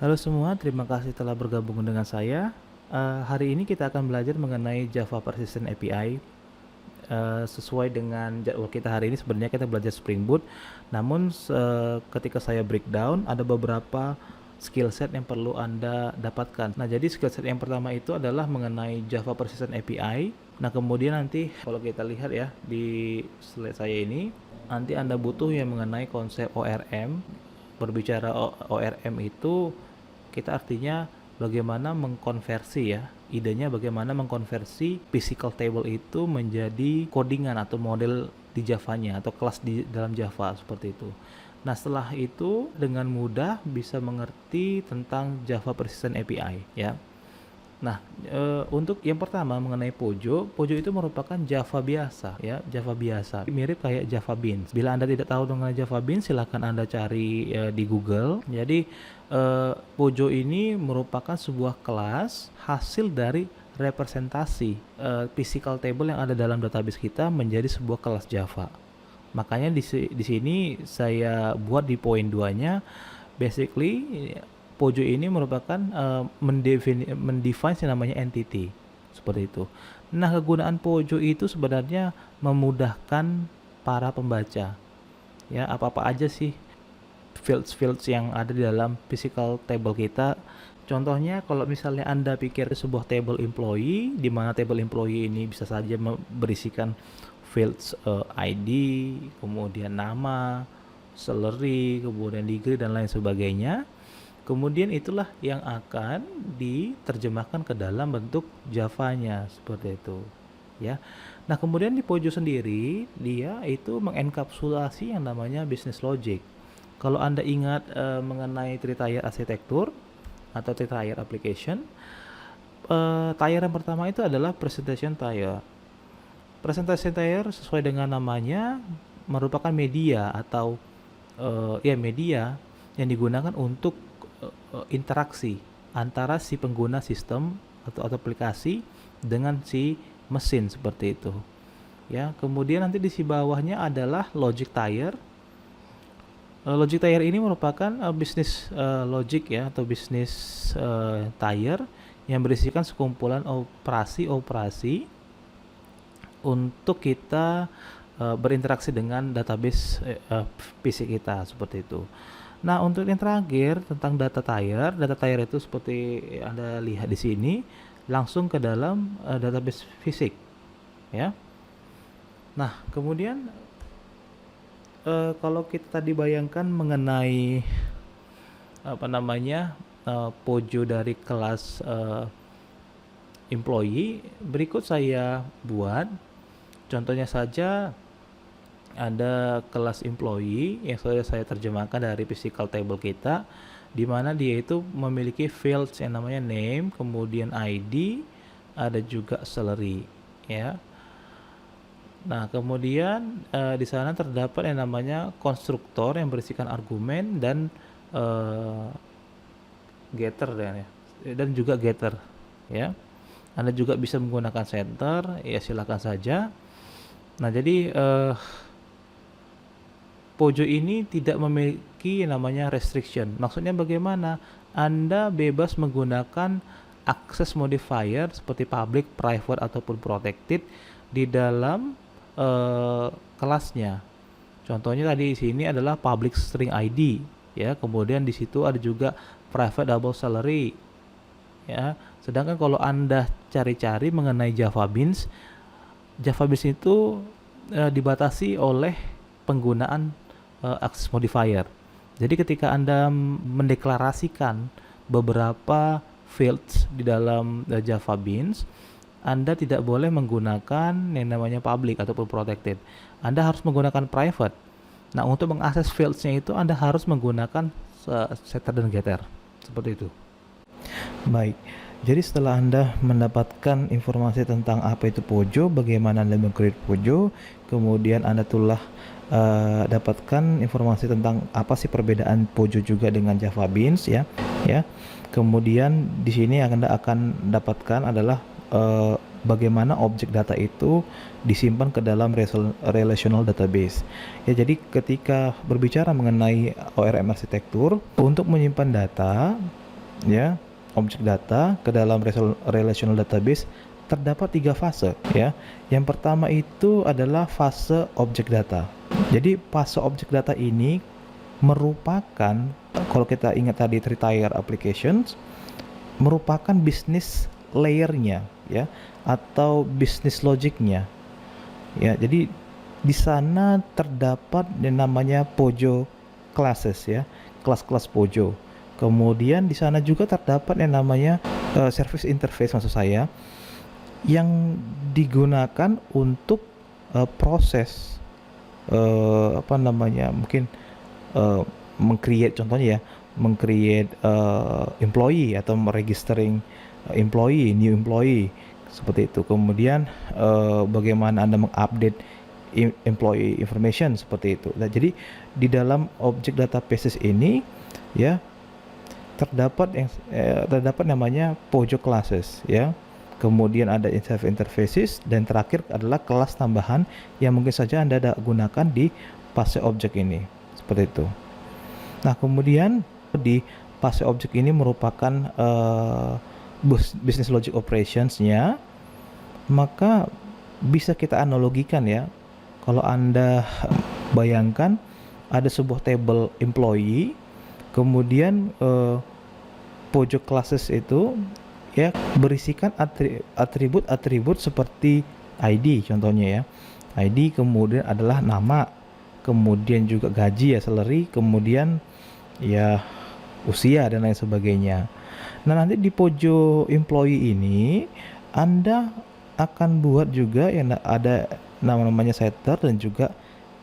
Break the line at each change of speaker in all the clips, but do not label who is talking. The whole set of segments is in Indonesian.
Halo semua, terima kasih telah bergabung dengan saya. Hari ini kita akan belajar mengenai Java Persistent API. Sesuai dengan jadwal kita hari ini sebenarnya kita belajar Spring Boot. Namun ketika saya breakdown ada beberapa skill set yang perlu Anda dapatkan. Nah, jadi skill set yang pertama itu adalah mengenai Java Persistent API. Nah, kemudian nanti kalau kita lihat ya di slide saya ini, nanti Anda butuh yang mengenai konsep ORM. Berbicara ORM itu kita artinya bagaimana mengkonversi ya, idenya bagaimana mengkonversi physical table itu menjadi codingan atau model di Javanya atau kelas di dalam Java seperti itu. Nah, setelah itu dengan mudah bisa mengerti tentang Java Persistent API ya. Nah, untuk yang pertama mengenai Pojo, Pojo itu merupakan Java biasa ya, Java biasa. Mirip kayak Java Beans. Bila Anda tidak tahu mengenai Java Beans, silakan Anda cari di Google. Jadi, Pojo ini merupakan sebuah kelas hasil dari representasi physical table yang ada dalam database kita menjadi sebuah kelas Java. Makanya di sini saya buat di poin 2-nya, basically Pojo ini merupakan mendefine yang namanya entity seperti itu. Nah, kegunaan Pojo itu sebenarnya memudahkan para pembaca. Ya, apa-apa aja sih fields yang ada di dalam physical table kita. Contohnya kalau misalnya Anda pikir sebuah table employee, di mana table employee ini bisa saja berisikan fields ID, kemudian nama, salary, kemudian degree dan lain sebagainya. Kemudian itulah yang akan diterjemahkan ke dalam bentuk Java-nya seperti itu, ya. Nah, kemudian di Pojo sendiri dia itu mengenkapsulasi yang namanya business logic. Kalau Anda ingat mengenai three-tier arsitektur atau three-tier application, tier yang pertama itu adalah presentation tier. Presentation tier sesuai dengan namanya merupakan media atau media yang digunakan untuk interaksi antara si pengguna sistem atau aplikasi dengan si mesin seperti itu ya. Kemudian nanti di si bawahnya adalah logic tier. Logic tier ini merupakan business logic ya atau business tier yang berisikan sekumpulan operasi-operasi untuk kita berinteraksi dengan database PC kita seperti itu. Nah, untuk yang terakhir tentang data tier itu seperti Anda lihat di sini langsung ke dalam database fisik ya. Nah, kemudian kalau kita tadi bayangkan mengenai Pojo dari kelas employee, berikut saya buat contohnya saja. Ada kelas employee yang saya terjemahkan dari physical table kita, di mana dia itu memiliki fields yang namanya name, kemudian ID, ada juga salary ya. Nah, kemudian di sana terdapat yang namanya konstruktor yang berisikan argumen dan getter dan juga getter ya. Anda juga bisa menggunakan center ya, silakan saja. Nah, jadi Pojo ini tidak memiliki namanya restriction. Maksudnya bagaimana? Anda bebas menggunakan access modifier seperti public, private ataupun protected di dalam kelasnya. Contohnya tadi di sini adalah public string ID ya. Kemudian di situ ada juga private double salary ya. Sedangkan kalau Anda cari-cari mengenai Java Beans itu dibatasi oleh penggunaan access modifier. Jadi ketika Anda mendeklarasikan beberapa fields di dalam Java Beans, Anda tidak boleh menggunakan yang namanya public ataupun protected. Anda harus menggunakan private. Nah, untuk mengakses fields-nya itu Anda harus menggunakan setter dan getter. Seperti itu. Baik. Jadi setelah Anda mendapatkan informasi tentang apa itu Pojo, bagaimana Anda meng-create Pojo, kemudian Anda telah dapatkan informasi tentang apa sih perbedaan Pojo juga dengan Java Beans ya. Kemudian di sini Anda akan dapatkan adalah bagaimana objek data itu disimpan ke dalam relational database. Ya, jadi ketika berbicara mengenai ORM arsitektur, untuk menyimpan data ya objek data ke dalam relational database terdapat 3 fase ya. Yang pertama itu adalah fase objek data. Jadi fase objek data ini merupakan, kalau kita ingat tadi three-tier applications, merupakan bisnis layernya ya, atau bisnis logiknya ya. Jadi di sana terdapat yang namanya Pojo classes ya, kelas-kelas Pojo. Kemudian di sana juga terdapat yang namanya service interface, maksud saya, yang digunakan untuk proses apa namanya, mungkin meng-create, contohnya ya, meng-create employee atau registering employee, new employee, seperti itu. Kemudian bagaimana Anda mengupdate employee information, seperti itu. Nah, jadi di dalam object databases ini ya terdapat namanya Pojo classes ya. Kemudian ada service interfaces, dan terakhir adalah kelas tambahan yang mungkin saja Anda gunakan di fase objek ini, seperti itu. Nah, kemudian di fase objek ini merupakan business logic operationsnya, maka bisa kita analogikan ya. Kalau Anda bayangkan ada sebuah table employee, kemudian Pojo classes itu ya berisikan atribut-atribut seperti ID, contohnya ya. ID kemudian adalah nama, kemudian juga gaji ya, salary, kemudian ya usia dan lain sebagainya. Nah, nanti di Pojo employee ini Anda akan buat juga yang ada namanya setter dan juga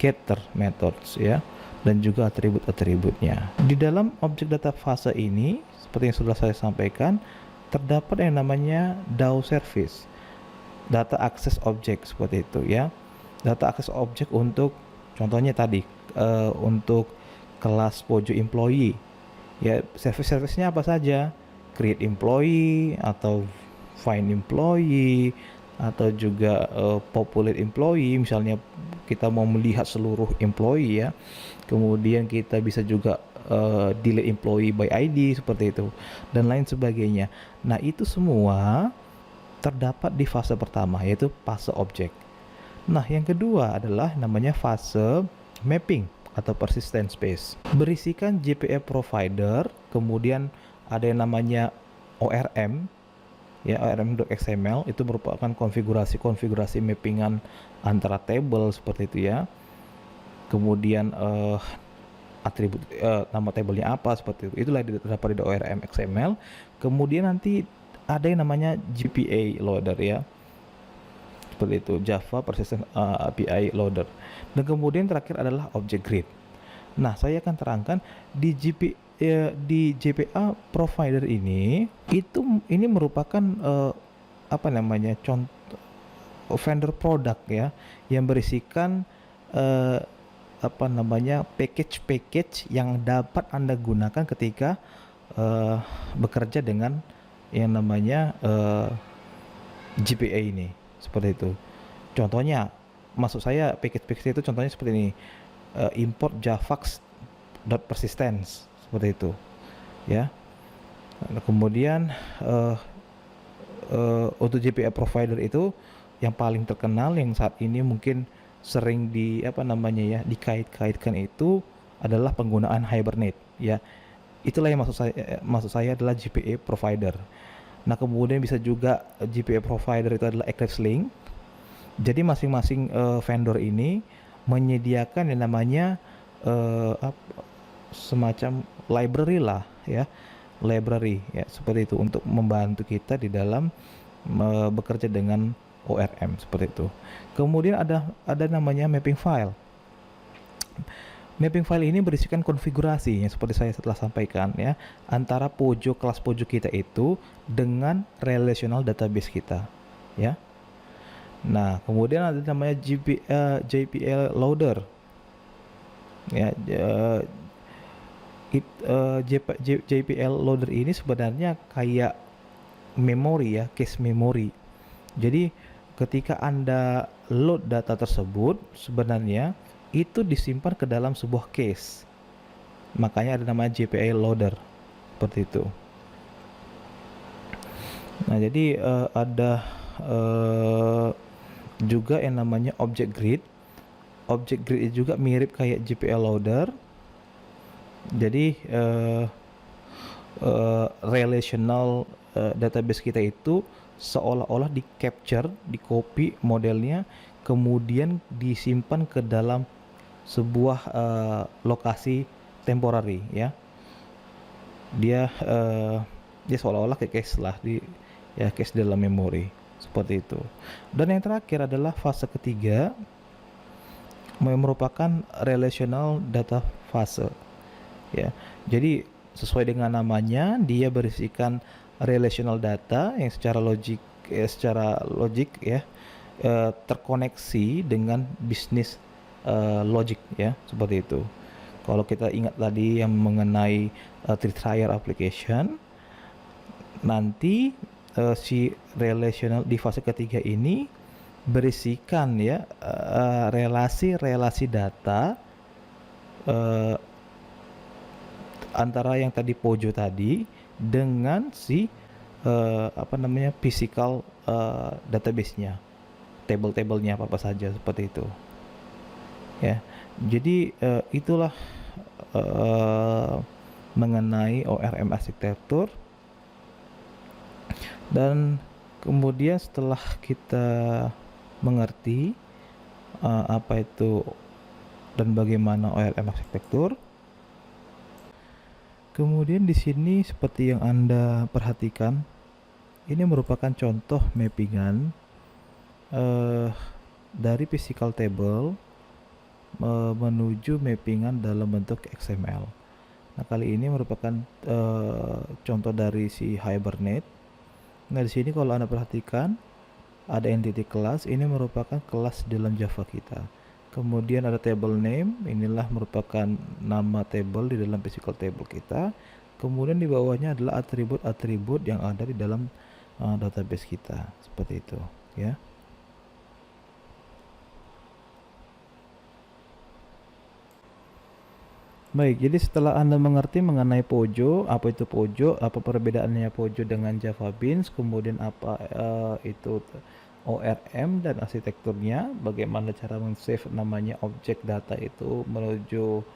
getter methods ya, dan juga atribut-atributnya. Di dalam objek data fase ini, seperti yang sudah saya sampaikan, terdapat yang namanya DAO service, data access object, seperti itu ya. Data access object untuk, contohnya tadi untuk kelas Pojo employee ya, service-servicenya apa saja, create employee atau find employee, atau juga populate employee, misalnya kita mau melihat seluruh employee ya. Kemudian kita bisa juga delete employee by ID, seperti itu, dan lain sebagainya. Nah, itu semua terdapat di fase pertama, yaitu fase objek. Nah, yang kedua adalah namanya fase mapping atau persistent space. Berisikan JPA provider, kemudian ada yang namanya ORM ya, ORM.xml, itu merupakan konfigurasi mappingan antara table, seperti itu ya. Kemudian atribut nama tabelnya apa, seperti itu. Itulah yang terdapat di ORM XML. Kemudian nanti ada yang namanya JPA loader ya, seperti itu, Java Persistent API Loader. Dan kemudian terakhir adalah object grid. Nah, saya akan terangkan di JPA provider ini merupakan apa namanya, contoh vendor product ya, yang berisikan apa namanya, package yang dapat Anda gunakan ketika bekerja dengan yang namanya JPA ini, seperti itu. Contohnya, maksud saya package itu contohnya seperti ini, import javax.persistence, seperti itu ya. Nah, kemudian untuk JPA provider itu yang paling terkenal yang saat ini mungkin sering dikait-kaitkan itu adalah penggunaan Hibernate ya. Itulah yang maksud saya adalah JPA provider. Nah, kemudian bisa juga JPA provider itu adalah Eclipse Link. Jadi masing-masing vendor ini menyediakan yang namanya semacam library lah ya, seperti itu, untuk membantu kita di dalam bekerja dengan ORM, seperti itu. Kemudian ada namanya mapping file. Mapping file ini berisikan konfigurasi yang seperti saya setelah sampaikan ya, antara kelas Pojo kita itu dengan relational database kita ya. Nah, kemudian ada namanya JPL loader ya. JPL loader ini sebenarnya kayak memori ya, cache memory. Jadi ketika Anda load data tersebut, sebenarnya itu disimpan ke dalam sebuah cache. Makanya ada namanya JPA loader, seperti itu. Nah, jadi ada eh, juga yang namanya object grid. Object grid itu juga mirip kayak GPL loader. Jadi relational database kita itu seolah-olah di capture, di copy modelnya, kemudian disimpan ke dalam sebuah lokasi temporary ya. Dia seolah-olah kayak cache lah di ya, cache dalam memori seperti itu. Dan yang terakhir adalah fase ketiga, merupakan relational data fase ya. Jadi sesuai dengan namanya, dia berisikan relational data yang secara logik ya, terkoneksi dengan bisnis logic ya, seperti itu. Kalau kita ingat tadi yang mengenai three-tier application, nanti si relational di fase ketiga ini berisikan ya relasi-relasi data eh, antara yang tadi Pojo tadi dengan si physical database-nya, table-tablenya apa saja seperti itu ya. Jadi itulah eh, mengenai ORM arsitektur. Dan kemudian setelah kita mengerti apa itu dan bagaimana ORM arsitektur, kemudian di sini seperti yang Anda perhatikan, ini merupakan contoh mappingan dari physical table menuju mappingan dalam bentuk XML. Nah, kali ini merupakan contoh dari si Hibernate. Nah, di sini kalau Anda perhatikan ada entity class, ini merupakan kelas dalam Java kita. Kemudian ada table name, inilah merupakan nama table di dalam physical table kita. Kemudian di bawahnya adalah atribut-atribut yang ada di dalam database kita, seperti itu ya. Baik, jadi setelah Anda mengerti mengenai Pojo, apa itu Pojo, apa perbedaannya Pojo dengan Java Beans, kemudian apa itu ORM dan arsitekturnya, bagaimana cara men-save namanya objek data itu menuju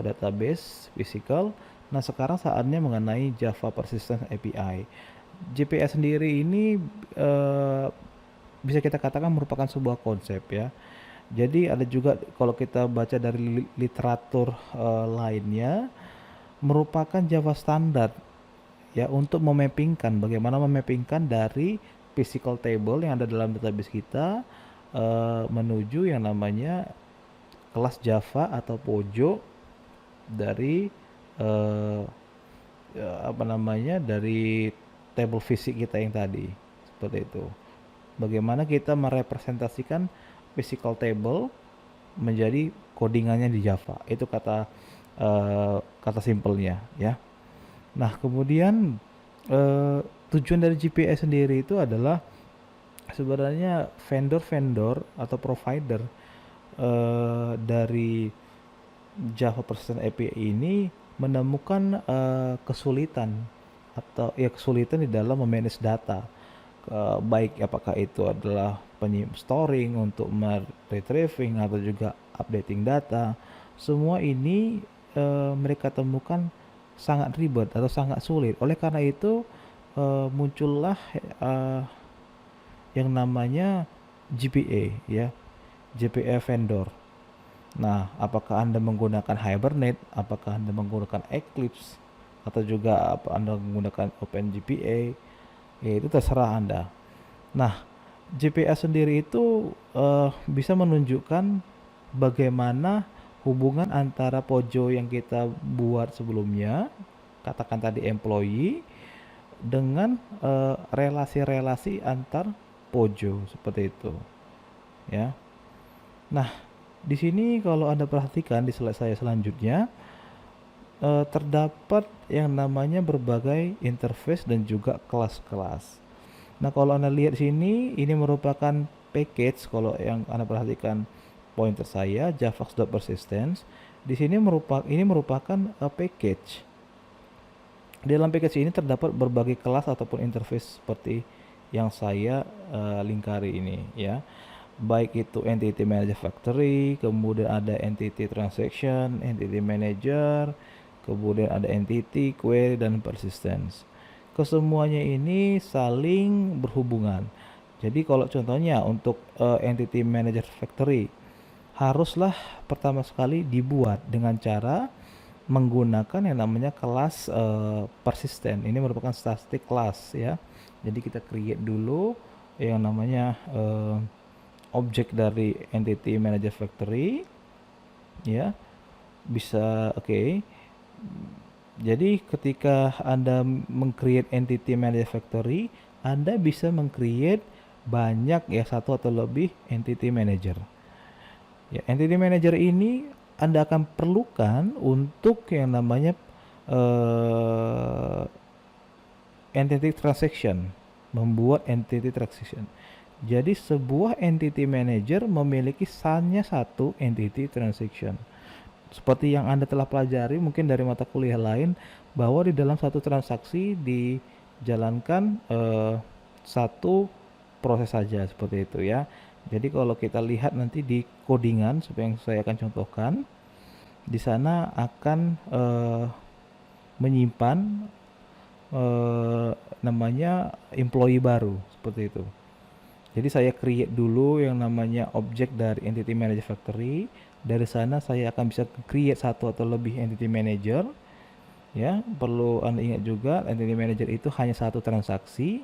database physical. Nah, sekarang saatnya mengenai Java Persistence API. JPS sendiri ini eh, bisa kita katakan merupakan sebuah konsep ya. Jadi ada juga kalau kita baca dari literatur lainnya, merupakan Java standar ya untuk memappingkan, bagaimana memappingkan dari physical table yang ada dalam database kita menuju yang namanya kelas Java atau Pojo dari eh, dari table fisik kita yang tadi, seperti itu. Bagaimana kita merepresentasikan physical table menjadi codingannya di Java, itu kata simpelnya ya. Nah, kemudian eh, tujuan dari GPA sendiri itu adalah sebenarnya vendor-vendor atau provider dari Java Persistent API ini menemukan kesulitan atau ya kesulitan di dalam memanage data, baik apakah itu adalah storing untuk retrieving atau juga updating data. Semua ini mereka temukan sangat ribet atau sangat sulit. Oleh karena itu muncullah yang namanya GPA ya, GPA vendor. Nah, apakah Anda menggunakan Hibernate, apakah Anda menggunakan Eclipse, atau juga apa Anda menggunakan OpenGPA, ya itu terserah Anda. Nah, GPA sendiri itu bisa menunjukkan bagaimana hubungan antara Pojo yang kita buat sebelumnya, katakan tadi employee, dengan relasi-relasi antar Pojo seperti itu, ya. Nah, di sini kalau Anda perhatikan di slide saya selanjutnya, terdapat yang namanya berbagai interface dan juga kelas-kelas. Nah, kalau Anda lihat sini, ini merupakan package. Kalau yang Anda perhatikan pointer saya, javax.persistence. Di sini ini merupakan package Di dalam package ini terdapat berbagai kelas ataupun interface seperti yang saya lingkari ini ya. Baik itu entity manager factory, kemudian ada entity transaction, entity manager, kemudian ada entity, query, dan persistence. Kesemuanya ini saling berhubungan. Jadi kalau contohnya untuk entity manager factory, haruslah pertama sekali dibuat dengan cara menggunakan yang namanya kelas persisten. Ini merupakan static class ya. Jadi kita create dulu yang namanya objek dari entity manager factory ya. Bisa oke. Jadi ketika Anda meng-create entity manager factory, Anda bisa meng-create banyak ya, satu atau lebih entity manager. Ya, entity manager ini Anda akan perlukan untuk yang namanya entity transaction, membuat entity transaction. Jadi sebuah entity manager memiliki hanya satu entity transaction. Seperti yang Anda telah pelajari mungkin dari mata kuliah lain, bahwa di dalam satu transaksi dijalankan satu proses saja, seperti itu ya. Jadi kalau kita lihat nanti di codingan seperti yang saya akan contohkan, di sana akan menyimpan namanya employee baru, seperti itu. Jadi saya create dulu yang namanya objek dari entity manager factory. Dari sana saya akan bisa create satu atau lebih entity manager. Ya, perlu Anda ingat juga entity manager itu hanya satu transaksi.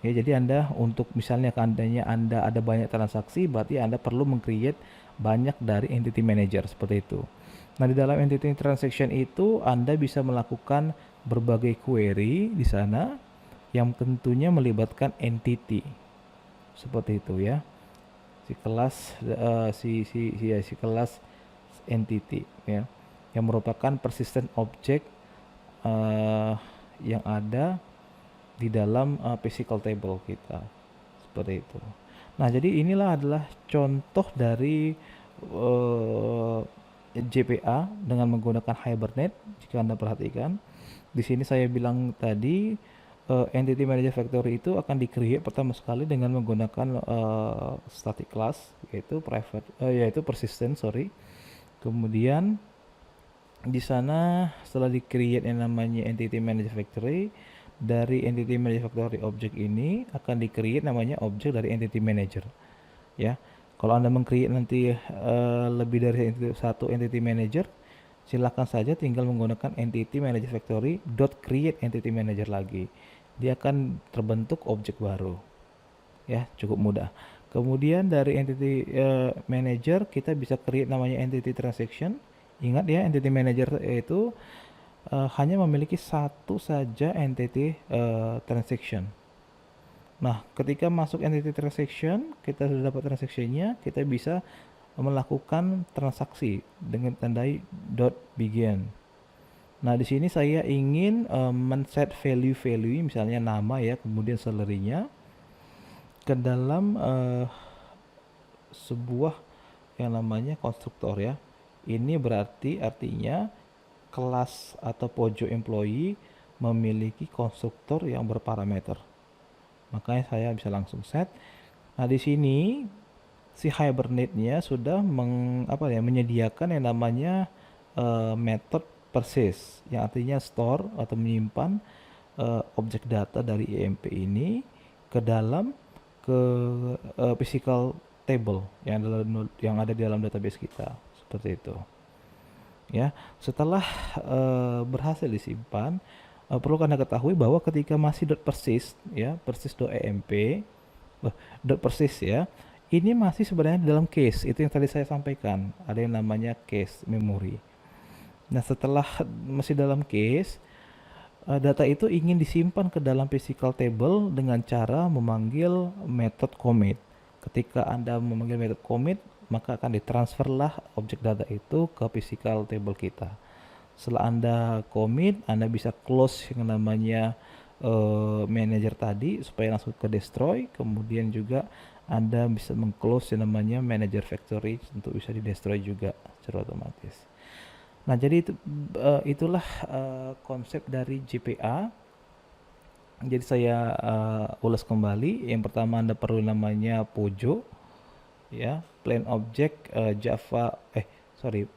Ya, jadi Anda untuk misalnya Anda ada banyak transaksi, berarti Anda perlu meng-create banyak dari entity manager seperti itu. Nah, di dalam entity transaction itu Anda bisa melakukan berbagai query di sana yang tentunya melibatkan entity. Seperti itu ya. Si kelas si kelas entity ya, yang merupakan persistent object yang ada di dalam physical table kita, seperti itu. Nah, jadi inilah adalah contoh dari JPA dengan menggunakan Hibernate. Jika Anda perhatikan, di sini saya bilang tadi entity manager factory itu akan di-create pertama sekali dengan menggunakan static class, yaitu persistent, Kemudian di sana setelah di-create yang namanya entity manager factory, dari entity manager factory object ini akan di-create namanya objek dari entity manager ya. Kalau Anda meng-create nanti lebih dari satu entity manager, silakan saja tinggal menggunakan entity manager factory dot create entity manager lagi. Dia akan terbentuk objek baru. Ya, cukup mudah. Kemudian dari entity manager kita bisa create namanya entity transaction. Ingat ya, entity manager itu hanya memiliki satu saja entity transaction. Nah, ketika masuk entity transaction, kita sudah dapat transaksinya, kita bisa melakukan transaksi dengan tandai .begin. Nah, di sini saya ingin men-set value misalnya nama ya, kemudian salary-nya ke dalam sebuah yang namanya konstruktor ya. Ini artinya kelas atau pojok employee memiliki konstruktor yang berparameter. Makanya saya bisa langsung set. Nah, di sini si Hibernate-nya sudah menyediakan yang namanya method persist, yang artinya store atau menyimpan objek data dari EMP ini ke dalam physical table yang ada di dalam database kita, seperti itu. Ya, setelah berhasil disimpan, perlu Anda ketahui bahwa ketika masih .persist ya, persist.emp .persist ya, ini masih sebenarnya dalam case. Itu yang tadi saya sampaikan, ada yang namanya case memory. Nah, setelah masih dalam case, data itu ingin disimpan ke dalam physical table dengan cara memanggil method commit. Ketika Anda memanggil method commit, maka akan ditransferlah objek data itu ke physical table kita. Setelah Anda commit, Anda bisa close yang namanya manager tadi supaya langsung ke destroy. Kemudian juga Anda bisa mengclose yang namanya manager factory untuk bisa di destroy juga secara otomatis. Nah, jadi itulah konsep dari JPA. Jadi saya ulas kembali. Yang pertama Anda perlu namanya Pojo, ya, plain object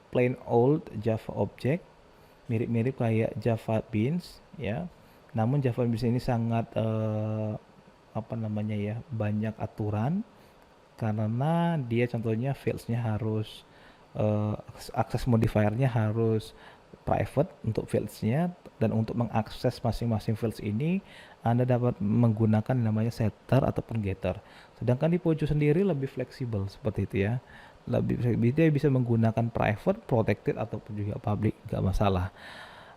plain old Java object, mirip-mirip kayak Java Beans, ya. Namun Java Beans ini sangat banyak aturan karena dia contohnya fields-nya harus akses modifiernya harus private untuk fields-nya, dan untuk mengakses masing-masing fields ini Anda dapat menggunakan namanya setter ataupun getter. Sedangkan di Pojo sendiri lebih fleksibel seperti itu ya. Dia bisa menggunakan private, protected ataupun juga public, nggak masalah.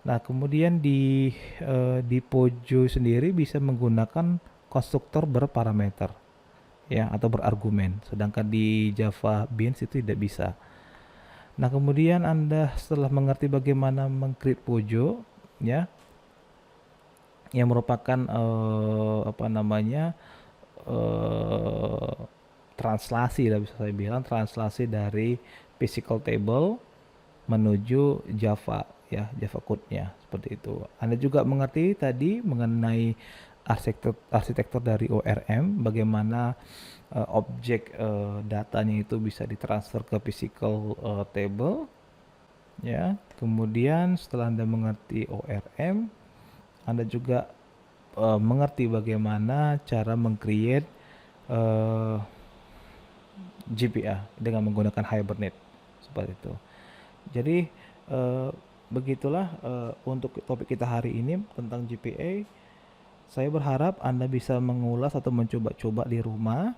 Nah, kemudian di Pojo sendiri bisa menggunakan konstruktor berparameter, ya, atau berargumen. Sedangkan di Java Beans itu tidak bisa. Nah, kemudian Anda setelah mengerti bagaimana meng-create Pojo, ya, yang merupakan translasi, bisa saya bilang translasi dari physical table menuju Java, ya, Java code-nya seperti itu. Anda juga mengerti tadi mengenai arsitektur dari ORM, bagaimana objek datanya itu bisa ditransfer ke physical table, ya. Kemudian setelah Anda mengerti ORM, Anda juga mengerti bagaimana cara meng-create GPA dengan menggunakan Hibernate seperti itu. Jadi begitulah untuk topik kita hari ini tentang GPA. Saya berharap Anda bisa mengulas atau mencoba-coba di rumah.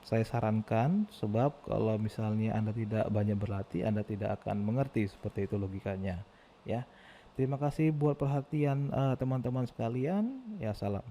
Saya sarankan, sebab kalau misalnya Anda tidak banyak berlatih, Anda tidak akan mengerti seperti itu logikanya, ya. Terima kasih buat perhatian teman-teman sekalian. Ya, salam.